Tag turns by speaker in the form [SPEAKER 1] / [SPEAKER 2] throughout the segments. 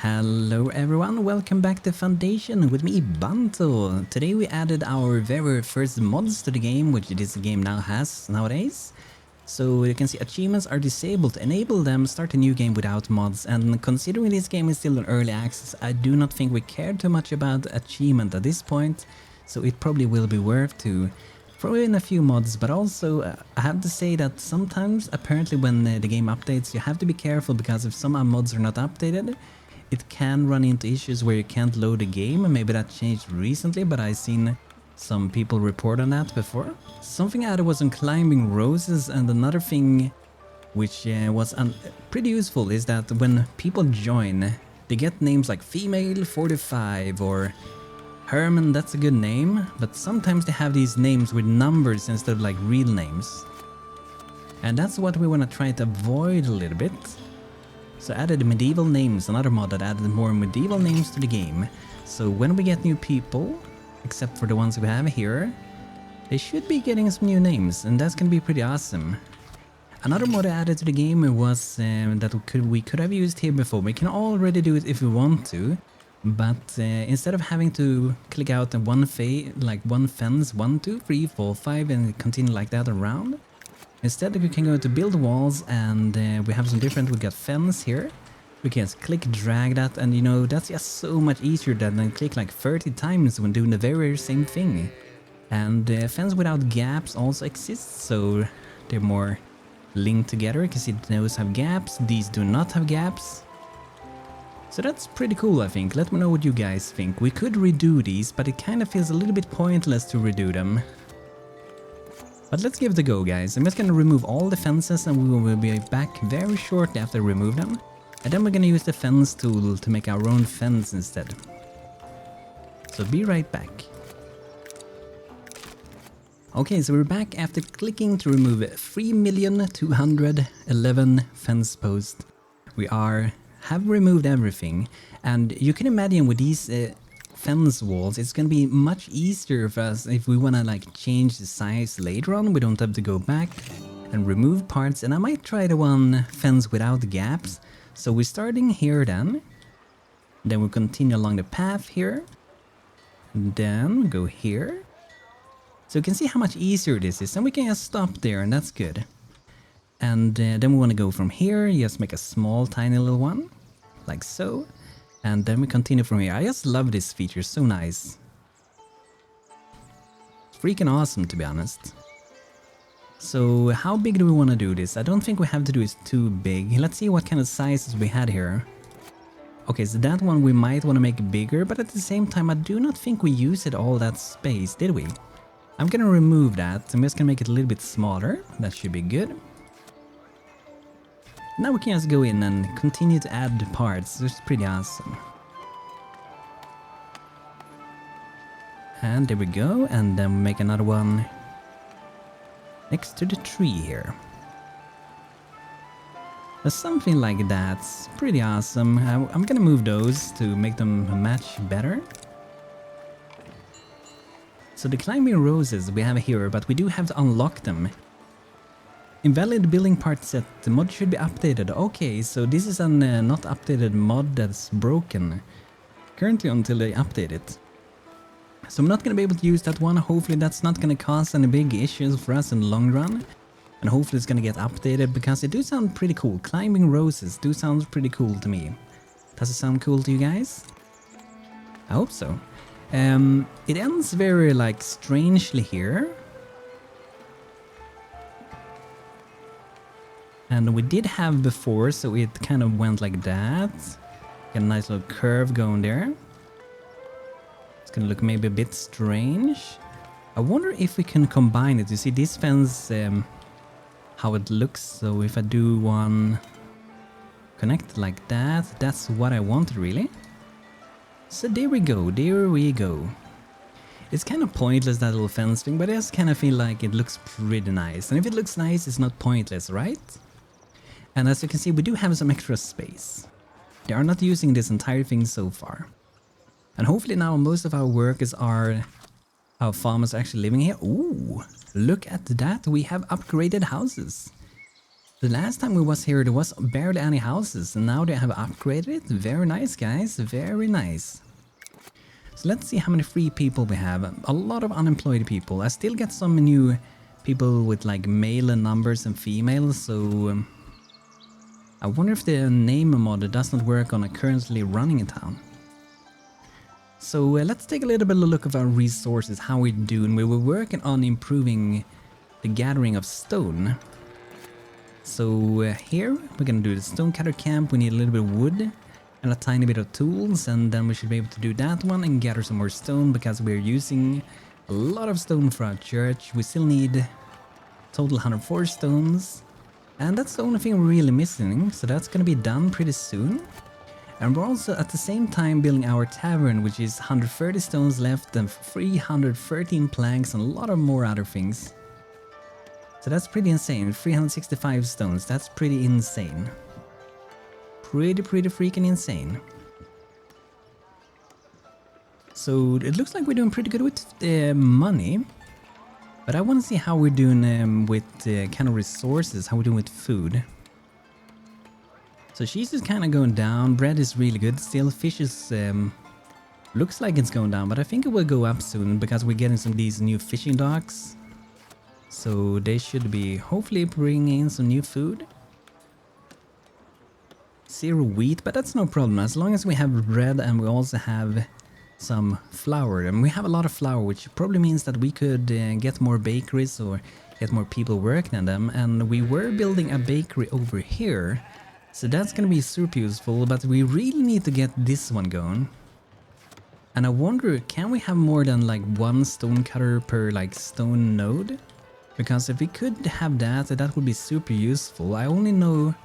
[SPEAKER 1] Hello everyone, welcome back to Foundation with me, Banto. Today we added our very first mods to the game, which this game now has nowadays. So you can see achievements are disabled. To enable them, start a new game without mods. And considering this game is still in early access, I do not think we care too much about achievement at this point. So it probably will be worth to throw in a few mods, but also I have to say that sometimes apparently when the game updates you have to be careful, because if some mods are not updated, it can run into issues where you can't load the game. Maybe that changed recently, but I've seen some people report on that before. Something I added was on climbing roses, and another thing which was pretty useful is that when people join, they get names like Female 45 or Herman, that's a good name, but sometimes they have these names with numbers instead of like real names. And that's what we want to try to avoid a little bit. So added medieval names, another mod that added more medieval names to the game. So when we get new people, except for the ones we have here, they should be getting some new names, and that's gonna be pretty awesome. Another mod I added to the game was that we could have used here before. We can already do it if we want to, but instead of having to click out one fence, 1, 2, 3, 4, 5, and continue like that around. Instead, we can go to build walls, and we have some different. We got fence here. We can just click, drag that, and you know, that's just so much easier than click like 30 times when doing the very same thing. And fence without gaps also exists, so they're more linked together. You can see those have gaps, these do not have gaps. So that's pretty cool, I think. Let me know what you guys think. We could redo these, but it kind of feels a little bit pointless to redo them. But let's give it a go, guys. I'm just gonna remove all the fences, and we will be back very shortly after I remove them. And then we're gonna use the fence tool to make our own fence instead. So be right back. Okay, so we're back after clicking to remove 3,211 fence posts. We have removed everything, and you can imagine with these fence walls, it's gonna be much easier for us if we wanna like change the size later on. We don't have to go back and remove parts, and I might try the one fence without gaps. So we're starting here then we'll continue along the path here, then go here. So you can see how much easier this is, and we can just stop there, and that's good. And then we want to go from here, just make a small tiny little one, like so. And then we continue from here. I just love this feature, so nice. Freaking awesome, to be honest. So how big do we want to do this? I don't think we have to do it too big. Let's see what kind of sizes we had here. Okay, so that one we might want to make bigger, but at the same time I do not think we used all that space, did we? I'm gonna remove that. I'm just gonna make it a little bit smaller. That should be good. Now we can just go in and continue to add the parts, which is pretty awesome. And there we go, and then we make another one next to the tree here. Something like that's pretty awesome. I'm gonna move those to make them match better. So the climbing roses we have here, but we do have to unlock them. Invalid building part set, the mod should be updated. Okay, so this is a not updated mod that's broken currently until they update it. So I'm not going to be able to use that one. Hopefully that's not going to cause any big issues for us in the long run. And hopefully it's going to get updated, because it do sound pretty cool. Climbing roses do sound pretty cool to me. Does it sound cool to you guys? I hope so. It ends very like strangely here. And we did have before, so it kind of went like that. Got a nice little curve going there. It's gonna look maybe a bit strange. I wonder if we can combine it. You see this fence, how it looks. So if I do one connect like that, that's what I wanted really. So there we go, there we go. It's kind of pointless, that little fence thing, but I just kind of feel like it looks pretty nice. And if it looks nice, it's not pointless, right? And as you can see, we do have some extra space. They are not using this entire thing so far. And hopefully now most of our workers are... our farmers are actually living here. Ooh, look at that, we have upgraded houses. The last time we was here, there was barely any houses, and now they have upgraded it. Very nice, guys. Very nice. So let's see how many free people we have. A lot of unemployed people. I still get some new people with like male numbers and female, so I wonder if the name mod does not work on a currently running town. So let's take a little bit of a look at our resources, how we're doing. We were working on improving the gathering of stone. So here we're gonna do the stonecutter camp. We need a little bit of wood and a tiny bit of tools, and then we should be able to do that one and gather some more stone because we're using a lot of stone for our church. We still need total 104 stones, and that's the only thing we're really missing, so that's gonna be done pretty soon. And we're also at the same time building our tavern, which is 130 stones left and 313 planks and a lot of more other things. So that's pretty insane. 365 stones, that's pretty insane. Pretty freaking insane. So it looks like we're doing pretty good with money. But I want to see how we're doing with kind of resources, how we're doing with food. So cheese is kind of going down, bread is really good still, fish is looks like it's going down, but I think it will go up soon because we're getting some of these new fishing docks. So they should be hopefully bringing in some new food. 0 wheat, but that's no problem as long as we have bread and we also have some flour. And we have a lot of flour, which probably means that we could get more bakeries or get more people working on them. And we were building a bakery over here. So that's gonna be super useful, but we really need to get this one going. And I wonder, can we have more than like 1 stone cutter per like stone node? Because if we could have that, that would be super useful. I only know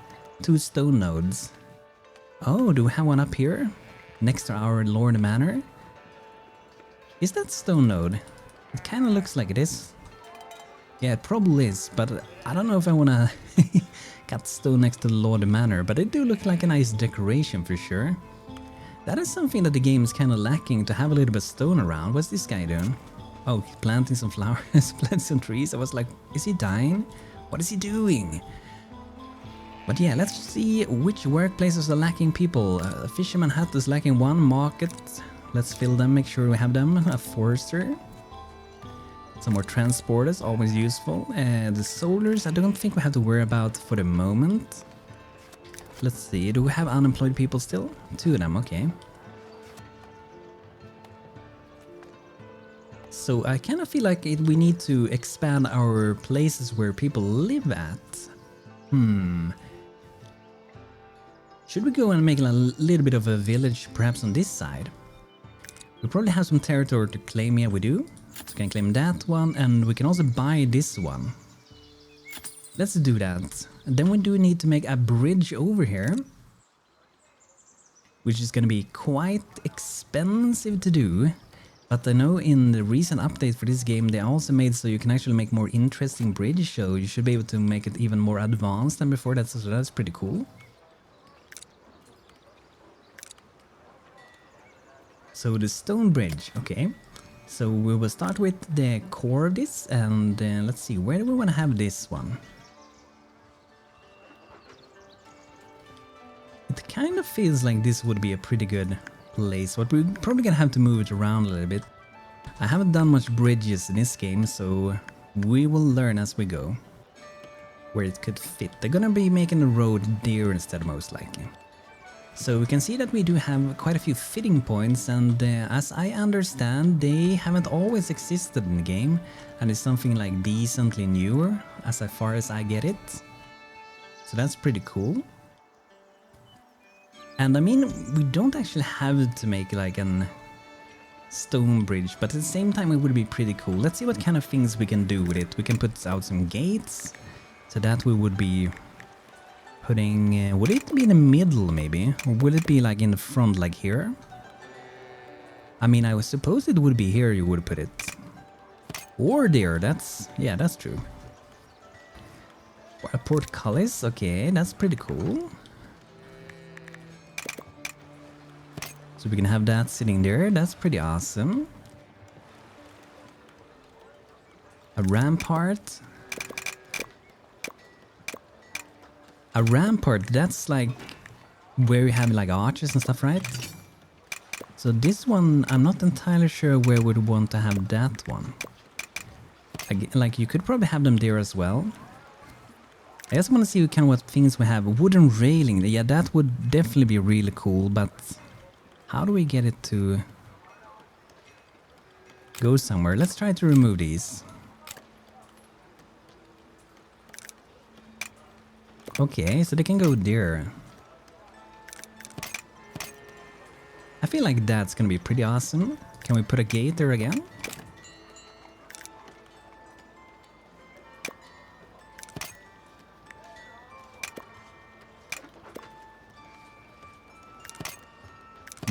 [SPEAKER 1] 2 stone nodes. Oh, do we have one up here? Next to our Lord Manor? Is that stone node? It kind of looks like it is. Yeah, it probably is, but I don't know if I want to cut stone next to the Lord Manor, but it do look like a nice decoration for sure. That is something that the game is kind of lacking, to have a little bit of stone around. What's this guy doing? Oh, he's planting some flowers, planting some trees. I was like, is he dying? What is he doing? But yeah, let's see which workplaces are lacking people. A fisherman hut is lacking 1 market. Let's fill them, make sure we have them. A forester. Some more transporters, always useful. The soldiers, I don't think we have to worry about for the moment. Let's see, do we have unemployed people still? 2 of them, okay. So I kind of feel like we need to expand our places where people live at. Should we go and make a little bit of a village perhaps on this side? We probably have some territory to claim, yeah we do. So we can claim that one, and we can also buy this one. Let's do that. And then we do need to make a bridge over here, which is going to be quite expensive to do. But I know in the recent update for this game they also made so you can actually make more interesting bridge, so you should be able to make it even more advanced than before. So that's pretty cool. So the stone bridge, okay. So we will start with the core of this, and let's see, where do we want to have this one? It kind of feels like this would be a pretty good place, but we're probably gonna have to move it around a little bit. I haven't done much bridges in this game, so we will learn as we go where it could fit. They're gonna be making the road there instead, most likely. So we can see that we do have quite a few fitting points, and as I understand, they haven't always existed in the game, and it's something like decently newer as far as I get it. So that's pretty cool. And I mean, we don't actually have to make like an stone bridge, but at the same time it would be pretty cool. Let's see what kind of things we can do with it. We can put out some gates, so that we would be putting, would it be in the middle maybe? Or would it be like in the front, like here? I mean, I suppose it would be here you would put it. Or there, yeah, that's true. A portcullis, okay, that's pretty cool. So we can have that sitting there, that's pretty awesome. A rampart. A rampart, that's like where you have like archers and stuff, right? So this one, I'm not entirely sure where we'd want to have that one. Like you could probably have them there as well. I just want to see kind of what things we have. Wooden railing, yeah, that would definitely be really cool, but how do we get it to go somewhere? Let's try to remove these. Okay, so they can go there. I feel like that's gonna be pretty awesome. Can we put a gate there again?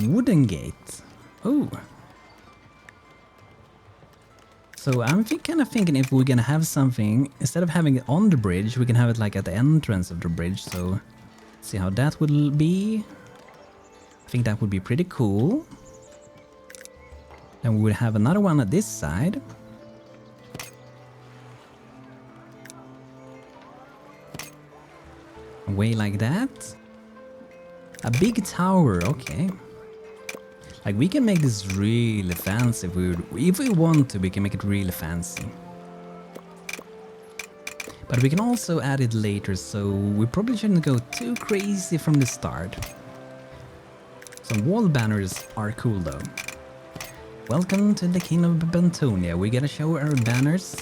[SPEAKER 1] Wooden gate. Oh. So I'm kind of thinking if we're gonna have something, instead of having it on the bridge, we can have it like at the entrance of the bridge. So see how that would be. I think that would be pretty cool. Then we would have another one at this side. Way like that. A big tower, okay. Like we can make this really fancy if we want to, we can make it really fancy. But we can also add it later, so we probably shouldn't go too crazy from the start. Some wall banners are cool though. Welcome to the Kingdom of Bentonia. We gotta show our banners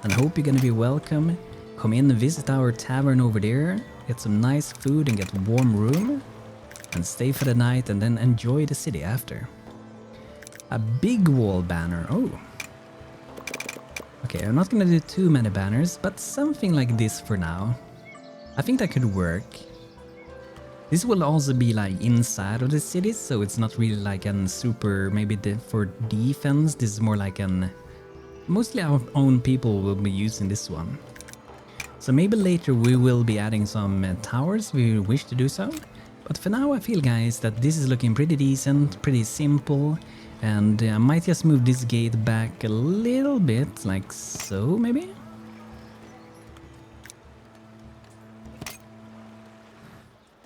[SPEAKER 1] and hope you're gonna be welcome. Come in and visit our tavern over there, get some nice food and get a warm room. And stay for the night and then enjoy the city after. A big wall banner, oh. Okay, I'm not gonna do too many banners, but something like this for now. I think that could work. This will also be like inside of the city, so it's not really like an super, maybe for defense. This is more like an, mostly our own people will be using this one. So maybe later we will be adding some towers if we wish to do so. But for now I feel, guys, that this is looking pretty decent, pretty simple, and I might just move this gate back a little bit, like so maybe?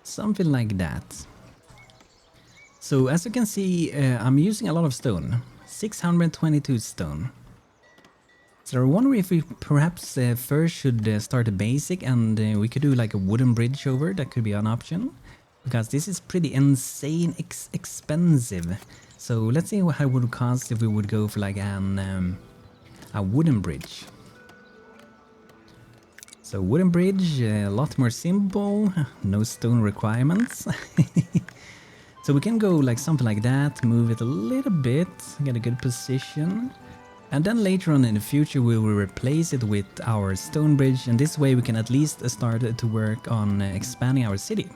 [SPEAKER 1] Something like that. So as you can see, I'm using a lot of stone, 622 stone. So I wonder if we perhaps first should start a basic and we could do like a wooden bridge over, that could be an option. Because this is pretty insane expensive. So let's see what it would cost if we would go for like a wooden bridge. So wooden bridge, a lot more simple, no stone requirements. So we can go like something like that, move it a little bit, get a good position. And then later on in the future we will replace it with our stone bridge, and this way we can at least start to work on expanding our city.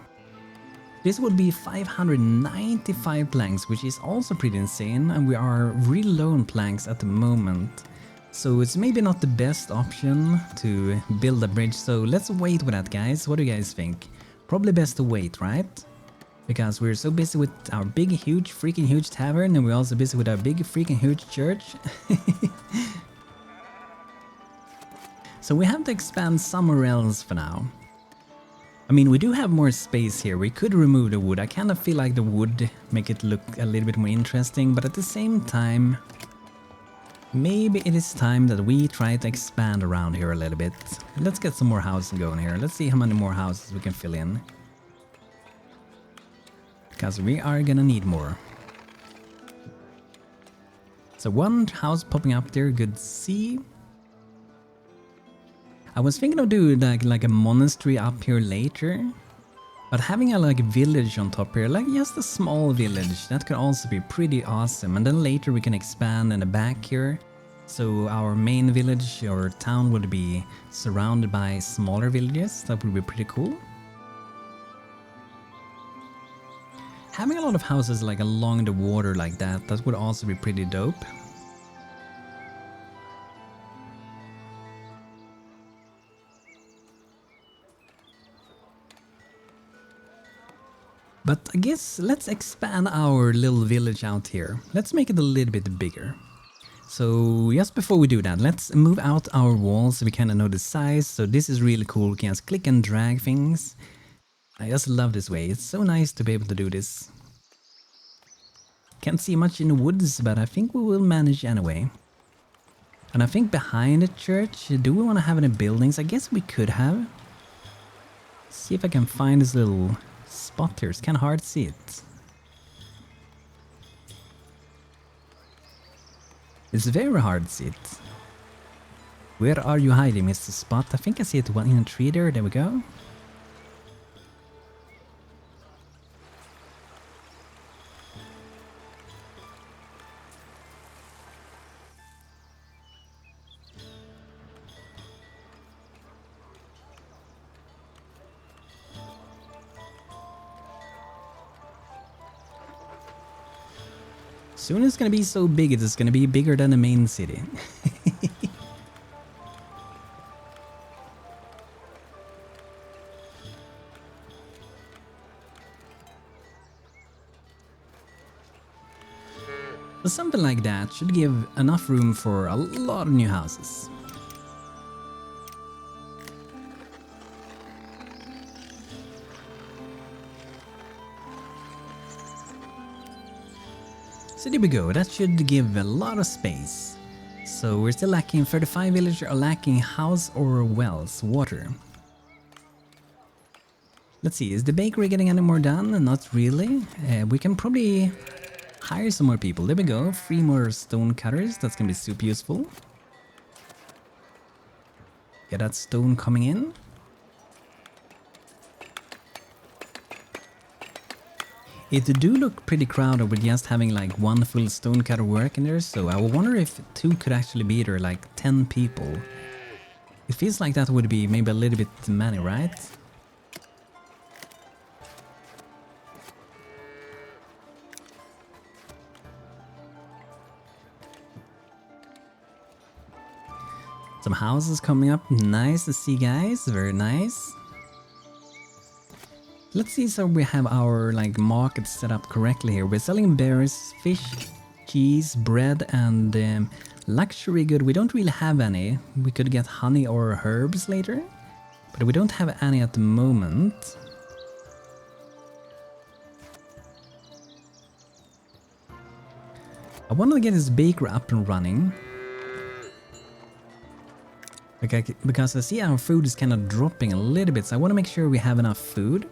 [SPEAKER 1] This would be 595 planks, which is also pretty insane, and we are really low on planks at the moment. So it's maybe not the best option to build a bridge, so let's wait with that, guys. What do you guys think? Probably best to wait, right? Because we're so busy with our big, huge, freaking huge tavern, and we're also busy with our big, freaking huge church. So we have to expand somewhere else for now. I mean, we do have more space here. We could remove the wood. I kind of feel like the wood make it look a little bit more interesting, but at the same time, maybe it is time that we try to expand around here a little bit. Let's get some more houses going here. Let's see how many more houses we can fill in. Because we are gonna need more. So one house popping up there, good to see. I was thinking of doing like a monastery up here later, but having a like village on top here, like just a small village, that could also be pretty awesome. And then later we can expand in the back here, so our main village or town would be surrounded by smaller villages. That would be pretty cool. Having a lot of houses like along the water like that would also be pretty dope. But I guess let's expand our little village out here. Let's make it a little bit bigger. So just before we do that, let's move out our walls so we kind of know the size. So this is really cool. We can just click and drag things. I just love this way. It's so nice to be able to do this. Can't see much in the woods, but I think we will manage anyway. And I think behind the church, do we want to have any buildings? I guess we could have. See if I can find this little spot here. It's kind of hard to see it. It's very hard to see it. Where are you hiding, Mr. Spot? I think I see it in a tree there. There we go. Soon it's gonna be so big, it's gonna be bigger than the main city. So something like that should give enough room for a lot of new houses. So there we go, that should give a lot of space. So we're still lacking 35 villagers are lacking house or wells, water. Let's see, is the bakery getting any more done? Not really. We can probably hire some more people. There we go, 3 more stone cutters, that's gonna be super useful. Get that stone coming in. It do look pretty crowded with just having like 1 full stone cutter working there, so I wonder if 2 could actually be there, like 10 people. It feels like that would be maybe a little bit many, right? Some houses coming up, nice to see guys, very nice. Let's see, so we have our like market set up correctly here. We're selling berries, fish, cheese, bread and luxury good. We don't really have any. We could get honey or herbs later, but we don't have any at the moment. I want to get this bakery up and running. Okay, because I see our food is kind of dropping a little bit, so I want to make sure we have enough food.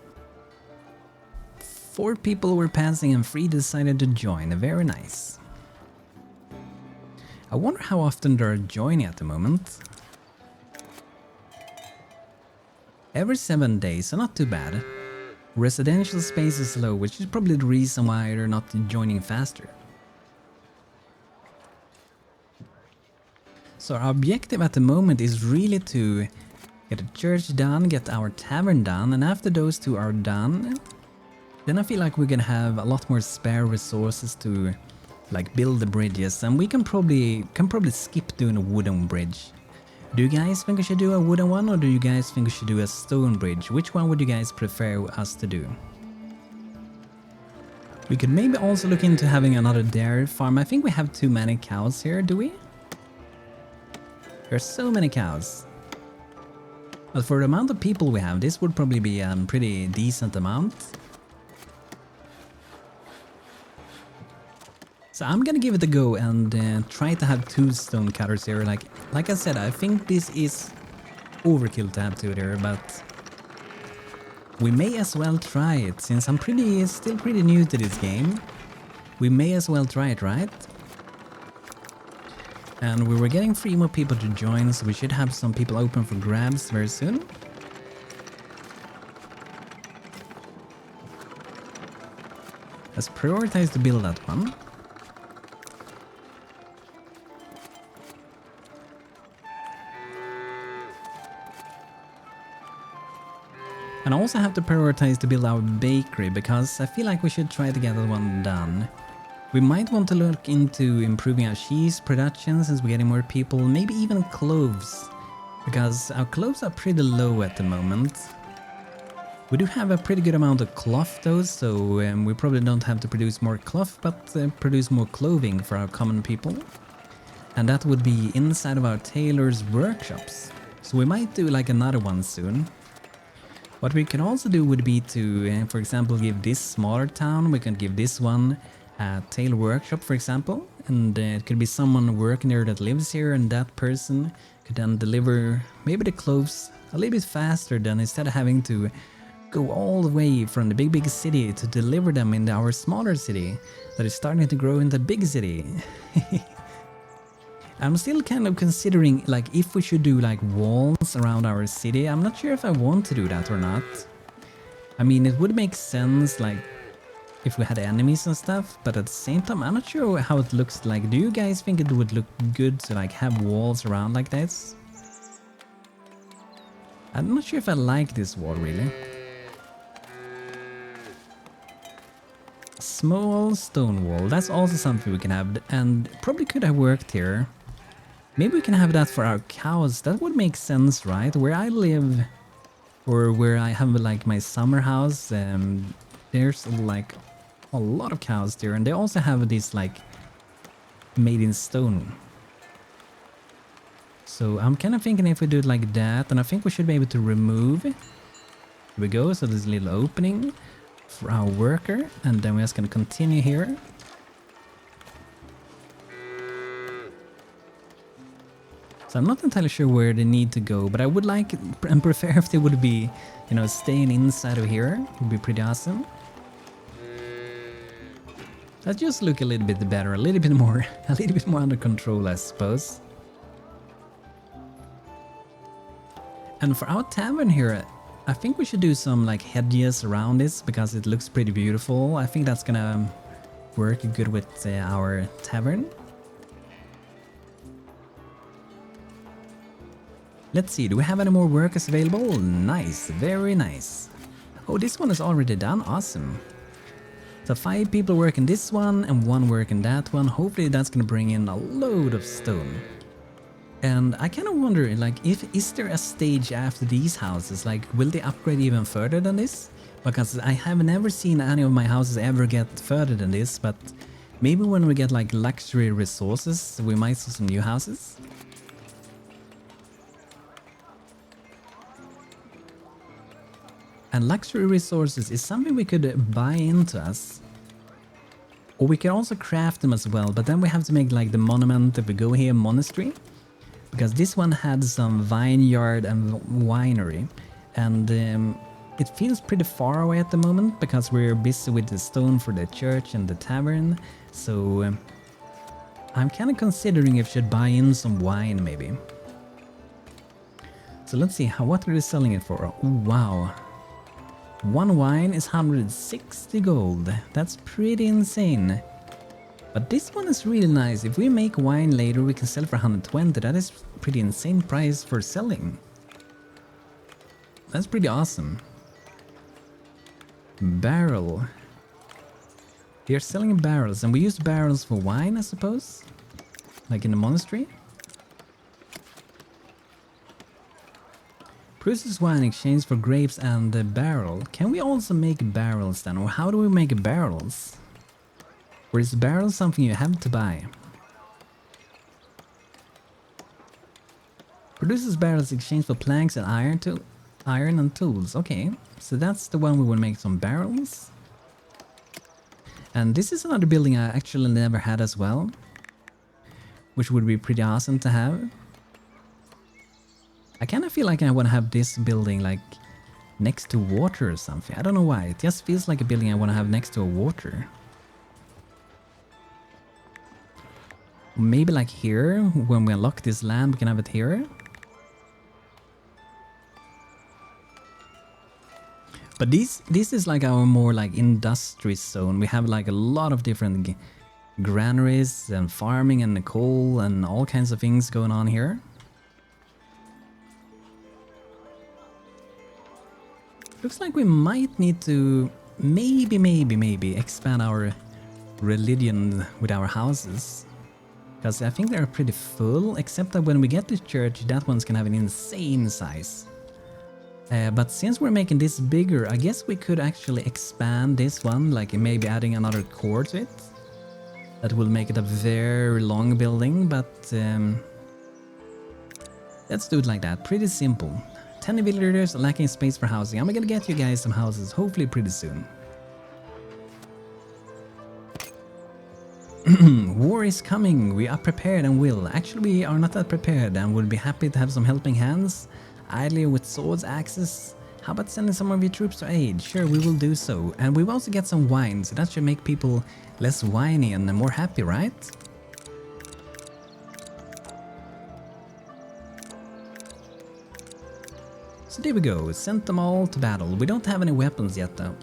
[SPEAKER 1] 4 people were passing and 3 decided to join. Very nice. I wonder how often they're joining at the moment. Every 7 days, so not too bad. Residential space is low, which is probably the reason why they're not joining faster. So our objective at the moment is really to get the church done, get our tavern done, and after those 2 are done, then I feel like we're gonna have a lot more spare resources to like build the bridges, and we can probably skip doing a wooden bridge. Do you guys think we should do a wooden one, or do you guys think we should do a stone bridge? Which one would you guys prefer us to do? We could maybe also look into having another dairy farm. I think we have too many cows here, do we? There's so many cows. But for the amount of people we have, this would probably be a pretty decent amount. So I'm gonna give it a go and try to have 2 stone cutters here. Like I said, I think this is overkill to have 2 there, but we may as well try it since I'm still pretty new to this game. We may as well try it, right? And we were getting 3 more people to join, so we should have some people open for grabs very soon. Let's prioritize to build that one. And I also have to prioritize to build our bakery, because I feel like we should try to get that one done. We might want to look into improving our cheese production since we're getting more people, maybe even cloves, because our cloves are pretty low at the moment. We do have a pretty good amount of cloth though, so we probably don't have to produce more cloth, but produce more clothing for our common people. And that would be inside of our tailor's workshops. So we might do like another one soon. What we can also do would be to, for example, give this smaller town, we can give this one a tailor workshop, for example. And it could be someone working there that lives here, and that person could then deliver maybe the clothes a little bit faster than instead of having to go all the way from the big city to deliver them in our smaller city that is starting to grow in the big city. I'm still kind of considering like if we should do like walls around our city. I'm not sure if I want to do that or not. I mean, it would make sense like if we had enemies and stuff, but at the same time I'm not sure how it looks like. Do you guys think it would look good to like have walls around like this? I'm not sure if I like this wall really. Small stone wall, that's also something we can have, and probably could have worked here. Maybe we can have that for our cows. That would make sense, right? Where I live, or where I have like my summer house, there's like a lot of cows there, and they also have this like made in stone. So I'm kind of thinking if we do it like that, and I think we should be able to remove. Here we go, so there's a little opening for our worker, and then we're just gonna continue here. So I'm not entirely sure where they need to go, but I would like and prefer if they would be, you know, staying inside of here. It would be pretty awesome. That just look a little bit better, a little bit more under control, I suppose. And for our tavern here, I think we should do some like hedges around this because it looks pretty beautiful. I think that's gonna work good with our tavern. Let's see, do we have any more workers available? Nice, very nice. Oh, this one is already done, awesome. So 5 people work in this one and 1 work in that one. Hopefully that's gonna bring in a load of stone. And I kind of wonder, like, is there a stage after these houses? Like, will they upgrade even further than this? Because I have never seen any of my houses ever get further than this, but maybe when we get like luxury resources, we might see some new houses. And luxury resources is something we could buy into us. Or we can also craft them as well, but then we have to make like the monument if we go here, monastery. Because this one had some vineyard and winery. And it feels pretty far away at the moment because we're busy with the stone for the church and the tavern. So I'm kind of considering if I should buy in some wine maybe. So let's see, what are they selling it for? Oh, wow. 1 wine is 160 gold. That's pretty insane. But this one is really nice. If we make wine later, we can sell for 120. That is pretty insane price for selling. That's pretty awesome. Barrel. We are selling barrels, and we use barrels for wine, I suppose? Like in the monastery? Produces wine in exchange for grapes and a barrel. Can we also make barrels then? Or how do we make barrels? Or is barrel something you have to buy? Produces barrels in exchange for planks and iron and tools. Okay, so that's the one we will make some barrels. And this is another building I actually never had as well, which would be pretty awesome to have. I kind of feel like I want to have this building like next to water or something. I don't know why, it just feels like a building I want to have next to a water. Maybe like here, when we unlock this land, we can have it here. But this is like our more like industry zone. We have like a lot of different granaries and farming and coal and all kinds of things going on here. Looks like we might need to maybe expand our religion with our houses. Because I think they're pretty full, except that when we get to church, that one's gonna have an insane size. But since we're making this bigger, I guess we could actually expand this one, like maybe adding another core to it. That will make it a very long building, but let's do it like that. Pretty simple. 10 villagers lacking space for housing. I'm gonna get you guys some houses, hopefully pretty soon. War is coming. We are prepared and will. Actually, we are not that prepared and will be happy to have some helping hands. Idly with swords, axes. How about sending some of your troops to aid? Sure, we will do so. And we will also get some wine, so that should make people less whiny and more happy, right? So there we go, sent them all to battle. We don't have any weapons yet though.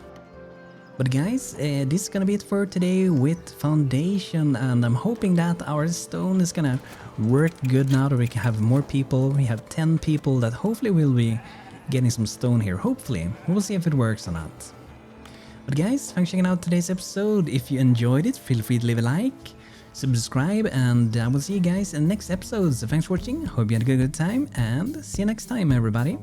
[SPEAKER 1] But guys, this is gonna be it for today with Foundation, and I'm hoping that our stone is gonna work good now that we can have more people. We have 10 people that hopefully will be getting some stone here, hopefully. We'll see if it works or not. But guys, thanks for checking out today's episode. If you enjoyed it, feel free to leave a like, subscribe, and I will see you guys in the next episode. So thanks for watching, hope you had a good time, and see you next time everybody.